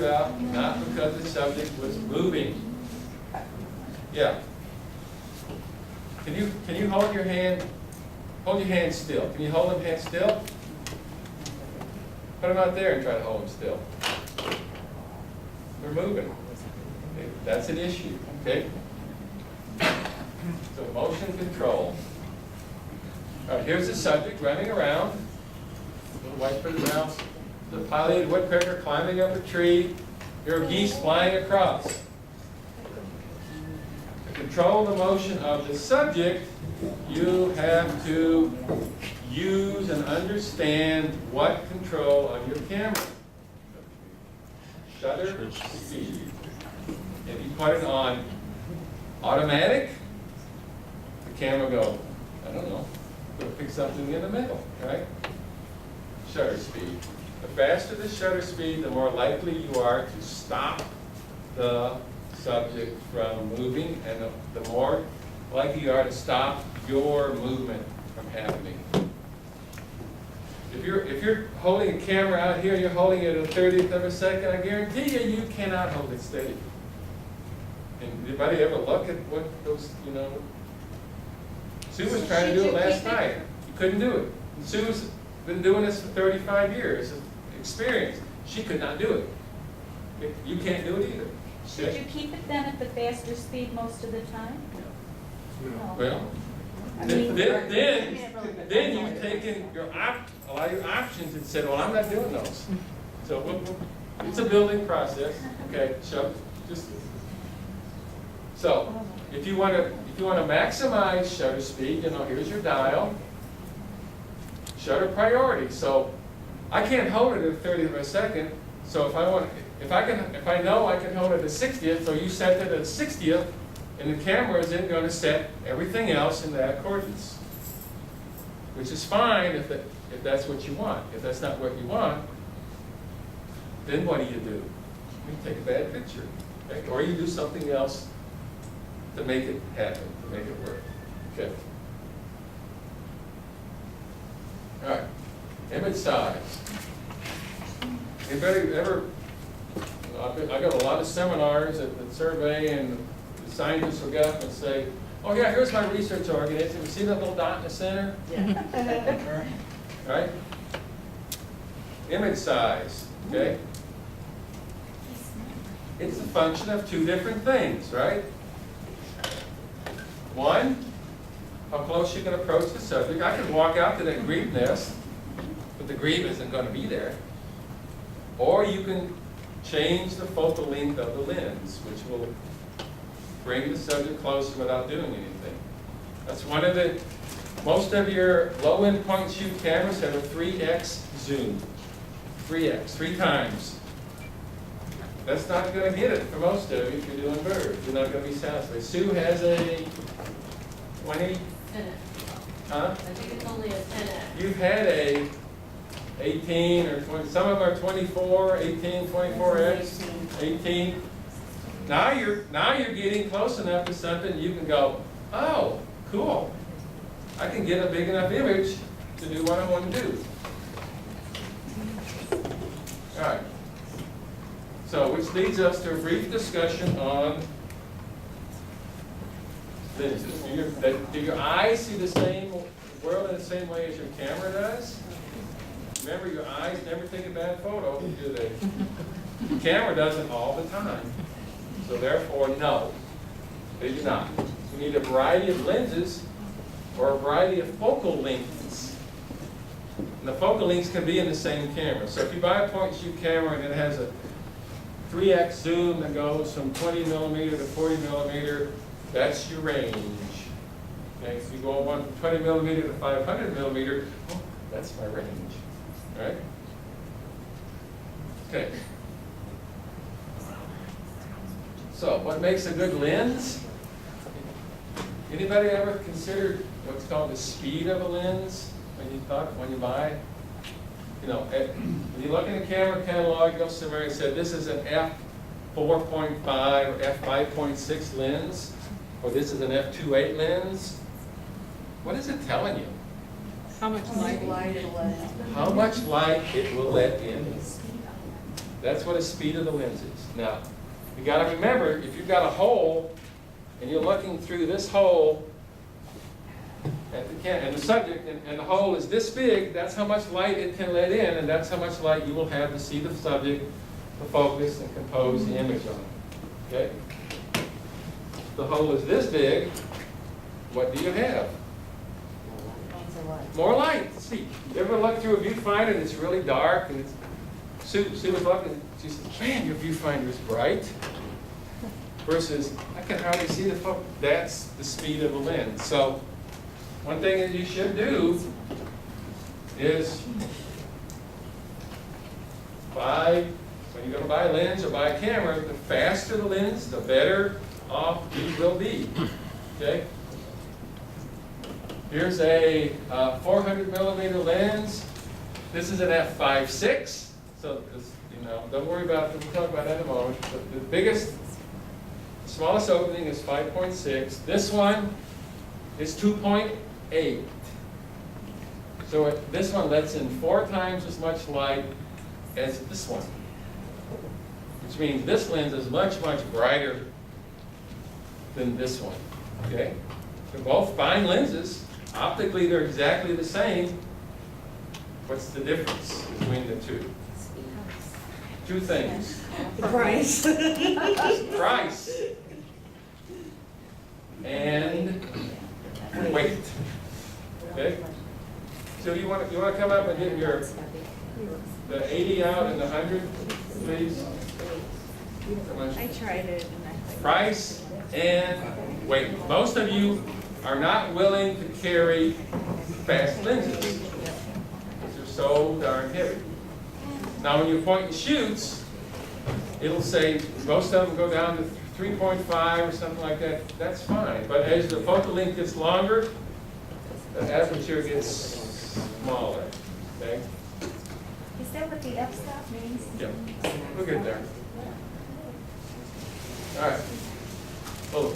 out, not because the subject was moving. Yeah. Can you hold your hand? Hold your hand still. Can you hold them hand still? Put them out there and try to hold them still. They're moving. Okay, that's an issue. Okay. So motion control. All right, here's the subject running around. Little white-footed mouse. The pileated woodpecker climbing up a tree. There are geese flying across. To control the motion of the subject, you have to use and understand what control on your camera. Shutter speed. If you put it on automatic, the camera go, I don't know, go pick something in the middle, right? Shutter speed. The faster the shutter speed, the more likely you are to stop the subject from moving, and the more likely you are to stop your movement from happening. If you're holding a camera out here and you're holding it at a 30th of a second, I guarantee you, you cannot hold it steady. And anybody ever look at what those, you know? Sue was trying to do it last night. You couldn't do it. And Sue's been doing this for 35 years of experience. She could not do it. You can't do it either. Should you keep it then at the faster speed most of the time? No. Well, I mean, then you've taken a lot of your options and said, well, I'm not doing those. So it's a building process. Okay, so if you want to maximize shutter speed, you know, here's your dial. Shutter priority. So I can't hold it at a 30th of a second. So if I know I can hold it at 60th, so you set it at 60th, and the camera is then going to set everything else in that accordance, which is fine if that's what you want. If that's not what you want, then what do? You take a bad picture, okay? Or you do something else to make it happen, to make it work. Okay. All right. Image size. Anybody ever? I got a lot of seminars at survey, and the scientists will get up and say, "Oh yeah, here's my research organism. You see that little dot in the center? Yeah. Right? Image size. Okay. It's a function of two different things, right? One, how close you can approach the subject. I can walk out to that grebe nest, but the grebe isn't going to be there. Or you can change the focal length of the lens, which will bring the subject closer without doing anything. That's one of the, most of your low-end point-and-shoot cameras have a 3x zoom. 3x, 3 times. That's not going to get it for most of you if you're doing birds. You're not going to be satisfied. Sue has a 20? 10. Huh? I think it's only a 10x. You've had a 18 or 20, some of them are 24, 18, 24x, 18. Now you're getting close enough to something you can go, oh, cool. I can get a big enough image to do what I want to do. All right. So, which leads us to a brief discussion on lenses. Do your eyes see the same world in the same way as your camera does? Remember, your eyes never take a bad photo, do they? The camera does it all the time. So therefore, no, they do not. You need a variety of lenses or a variety of focal lengths. And the focal lengths can be in the same camera. So if you buy a point-and-shoot camera and it has a 3x zoom that goes from 20 millimeter to 40 millimeter, that's your range. Okay, if you go from 20 millimeter to 500 millimeter, oh, that's my range. Right? Okay. So, what makes a good lens? Anybody ever considered what's called the speed of a lens when you buy? You know, when you look in the camera catalog, you go somewhere and say this is an f4.5 or f5.6 lens, or this is an f2.8 lens. What is it telling you? How much light it will let. How much light it will let in. That's what a speed of the lens is. Now, you got to remember, if you've got a hole and you're looking through this hole at the and the subject, and the hole is this big, that's how much light it can let in, and that's how much light you will have to see the subject, to focus and compose the image on. Okay? The hole is this big. What do you have? More light. See, you ever look through a viewfinder and it's really dark, and it's Sue was looking, she said, man, your viewfinder is bright. Versus, I can hardly see the focus. That's the speed of the lens. So, one thing that you should do is when you're going to buy a lens or buy a camera, the faster the lens, the better off you will be. Okay? Here's a 400 millimeter lens. This is an f5.6. So, don't worry about it. We'll talk about that in a moment. But the smallest opening is 5.6. This one is 2.8. So this one lets in 4 times as much light as this one. Which means this lens is much, much brighter than this one. Okay? They're both fine lenses. Optically, they're exactly the same. What's the difference between the two? 2 things. The price. Price. And weight. Okay? So you want to come up and get the 80 out and the 100, please? I tried it and I Price and weight. Most of you are not willing to carry fast lenses because they're so darn heavy. Now when you point and shoots, it'll say most of them go down to 3.5 or something like that. That's fine. But as the focal length gets longer, the aperture gets smaller. Okay? Is that what the f-stop means? Yeah. We'll get there. All right. Well,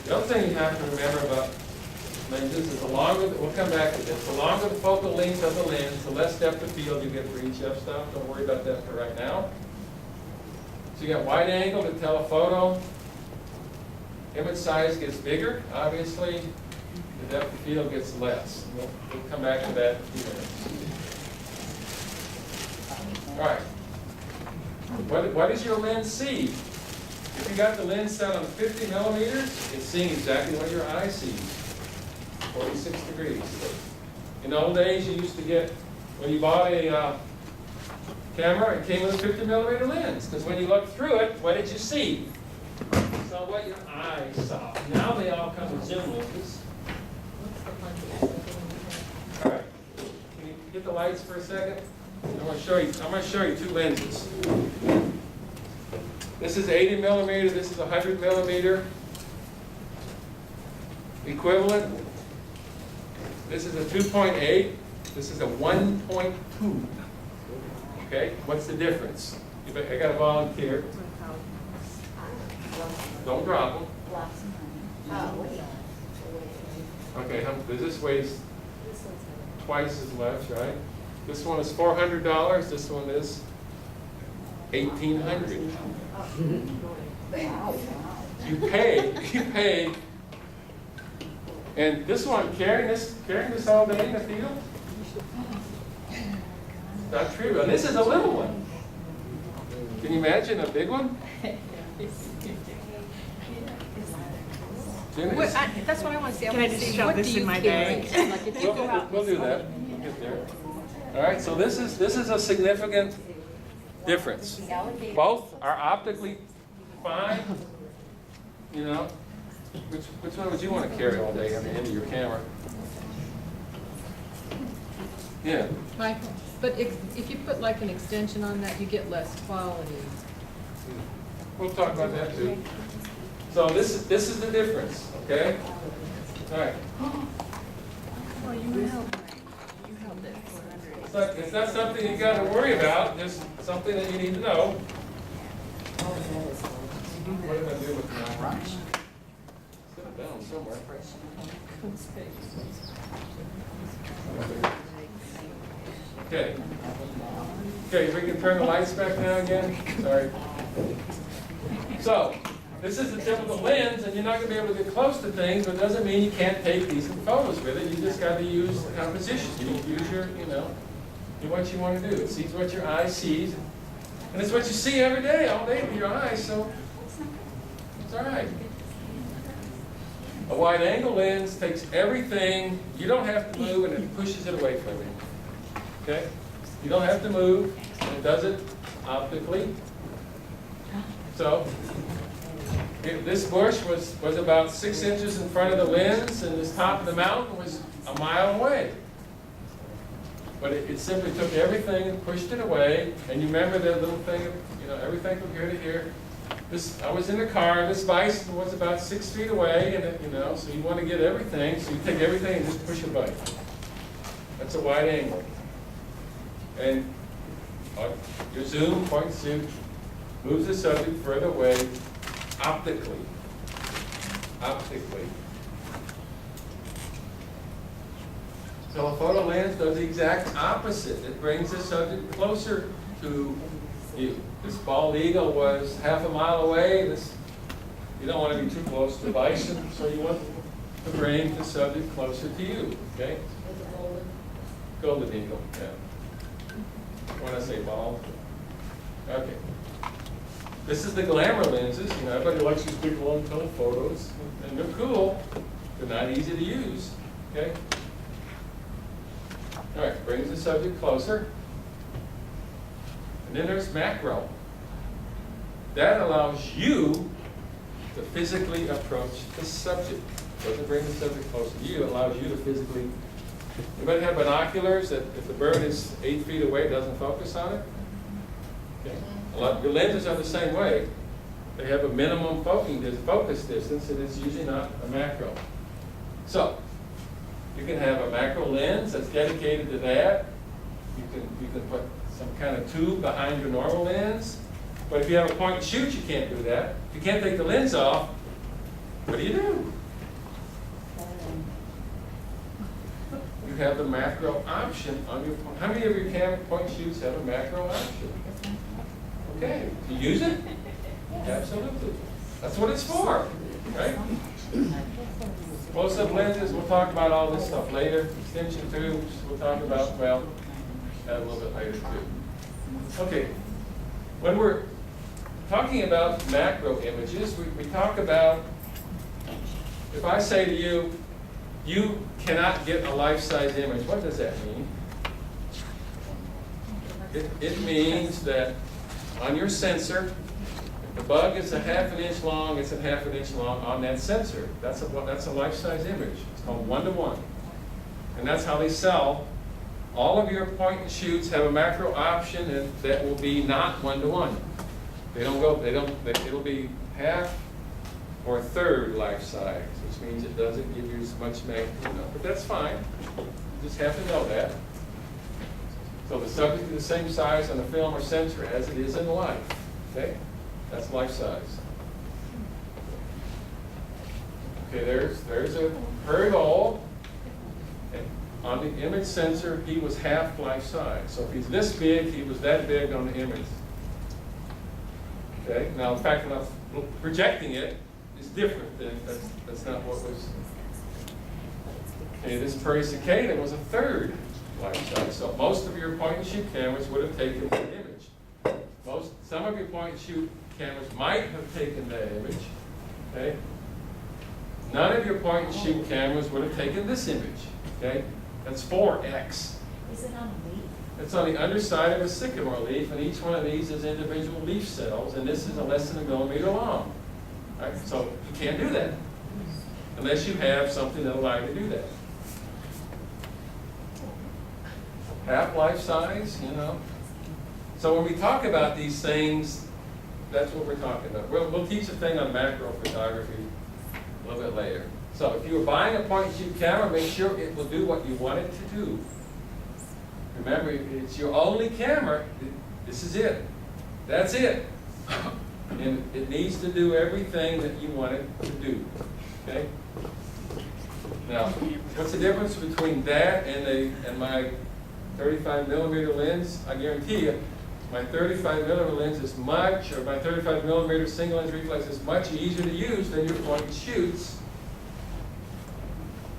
the other thing you have to remember about lenses is we'll come back to this, the longer the focal length of the lens, the less depth of field you get for each f-stop. Don't worry about that for right now. So you got wide angle to telephoto. Image size gets bigger, obviously. The depth of field gets less. We'll come back to that in a few minutes. All right. What does your lens see? If you got the lens set on 50 millimeters, it's seeing exactly what your eye sees, 46 degrees. In the old days, you used to get, when you bought a camera, it came with a 50 millimeter lens, because when you looked through it, what did you see? You saw what your eye saw. Now they all come with zoom lenses. All right, can you get the lights for a second? I'm going to show you 2 lenses. This is 80 millimeter, this is 100 millimeter equivalent. This is a 2.8, this is a 1.2. Okay, what's the difference? I got a volunteer. Don't drop them. Okay, this weighs twice as much, right? This one is $400, this one is $1,800. You pay, and this one carrying this all day in the field? Not true. And this is a little one. Can you imagine a big one? That's what I want to see. Can I just shove this in my bag? Like if you go out. We'll do that. We'll get there. All right. So this is a significant difference. Both are optically fine. You know, which one would you want to carry all day on the end of your camera? Yeah. But if you put like an extension on that, you get less quality. We'll talk about that too. So this is the difference, okay? All right. Well, you held it. It's not something you got to worry about. Just something that you need to know. What did I do with my rush? Sit it down somewhere. Okay. Okay, we can turn the lights back now again. Sorry. So, this is the tip of the lens, and you're not going to be able to get close to things, but it doesn't mean you can't take decent photos with it. You just got to use the composition. You use your, do what you want to do. It sees what your eye sees, and it's what you see every day, all day with your eyes, so it's all right. A wide-angle lens takes everything. You don't have to move, and it pushes it away from you. Okay? You don't have to move, and it does it optically. So, this bush was about 6 inches in front of the lens, and this top of the mountain was a mile away. But it simply took everything and pushed it away. And you remember that little thing, everything from here to here. I was in the car, this bison was about 6 feet away, and so you want to get everything, so you take everything and just push it back. That's a wide angle. And your zoom point zoom moves the subject further away optically. Optically. Telephoto lens does the exact opposite. It brings the subject closer to you. This bald eagle was half a mile away. You don't want to be too close to the bison, so you want to bring the subject closer to you. Okay? Golden eagle, yeah. When I say bald. Okay. This is the glamour lenses. Everybody likes these big long telephotos, and they're cool. They're not easy to use. Okay? All right, brings the subject closer. And then there's macro. That allows you to physically approach the subject. It doesn't bring the subject closer to you. It allows you to physically. Anybody have binoculars that if the bird is 8 feet away, it doesn't focus on it? Okay. Your lenses are the same way. They have a minimum focus distance, and it's usually not a macro. So, you can have a macro lens that's dedicated to that. You can put some kind of tube behind your normal lens. But if you have a point and shoot, you can't do that. If you can't take the lens off, what do? You have the macro option on your point. How many of your camera point and shoots have a macro option? Okay, you use it? Absolutely. That's what it's for, right? Close-up lenses, we'll talk about all this stuff later. Extension tubes, we'll talk about, that a little bit later too. Okay, when we're talking about macro images, we talk about, if I say to you, you cannot get a life-size image, what does that mean? It means that on your sensor, if the bug is a ½ an inch long, it's a ½ an inch long on that sensor. That's a life-size image. It's called 1:1. And that's how they sell. All of your point and shoots have a macro option, and that will be not 1:1. It'll be half or a third life size, which means it doesn't give you as much but that's fine. You just have to know that. So the subject is the same size on the film or sensor as it is in life. Okay? That's life size. Okay, there's a prairie vole. And on the image sensor, he was half life size. So if he's this big, he was that big on the image. Okay? Now, in fact, when I'm projecting it, is different than that's not what was. Okay, this prairie cicada was a third life size. So most of your point and shoot cameras would have taken the image. Some of your point and shoot cameras might have taken that image. Okay? None of your point and shoot cameras would have taken this image. Okay? That's 4x. Is it on a leaf? It's on the underside of a sycamore leaf, and each one of these is individual leaf cells, and this is less than 1 millimeter long. Right? So you can't do that unless you have something that allows you to do that. Half life size, So when we talk about these things, that's what we're talking about. We'll teach a thing on macro photography a little bit later. So if you were buying a point and shoot camera, make sure it will do what you want it to do. Remember, it's your only camera. This is it. That's it. And it needs to do everything that you want it to do. Okay? Now, what's the difference between that and my 35 millimeter lens, I guarantee you, my 35 millimeter lens is much, or my 35 millimeter single lens reflex is much easier to use than your point and shoots.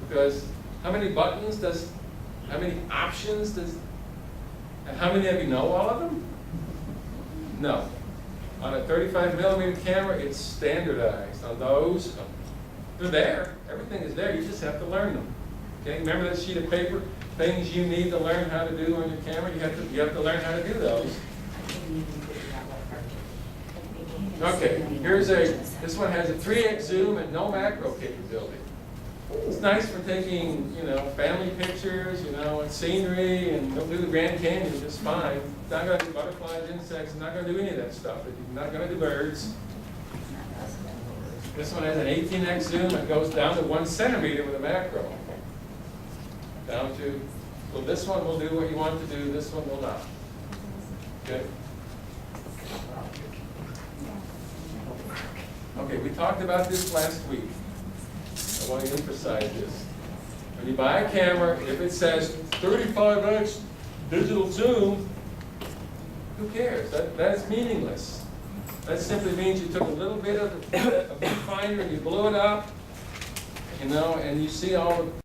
Because how many buttons does, how many options does, and how many of you know all of them? No. On a 35 millimeter camera, it's standardized. On those, they're there. Everything is there. You just have to learn them. Okay? Remember that sheet of paper? Things you need to learn how to do on your camera. You have to learn how to do those. Okay. This one has a 3x zoom and no macro capability. It's nice for taking, family pictures, and scenery, and they'll do the Grand Canyon just fine. It's not going to do butterflies, insects, it's not going to do any of that stuff. It's not going to do birds. This one has an 18x zoom and goes down to 1 centimeter with a macro. Down to, well, this one will do what you want it to do, this one will not. Okay? Okay, we talked about this last week. I want to emphasize this. When you buy a camera, if it says 35x digital zoom, who cares? That's meaningless. That simply means you took a little bit of a viewfinder and you blew it up, and you see all the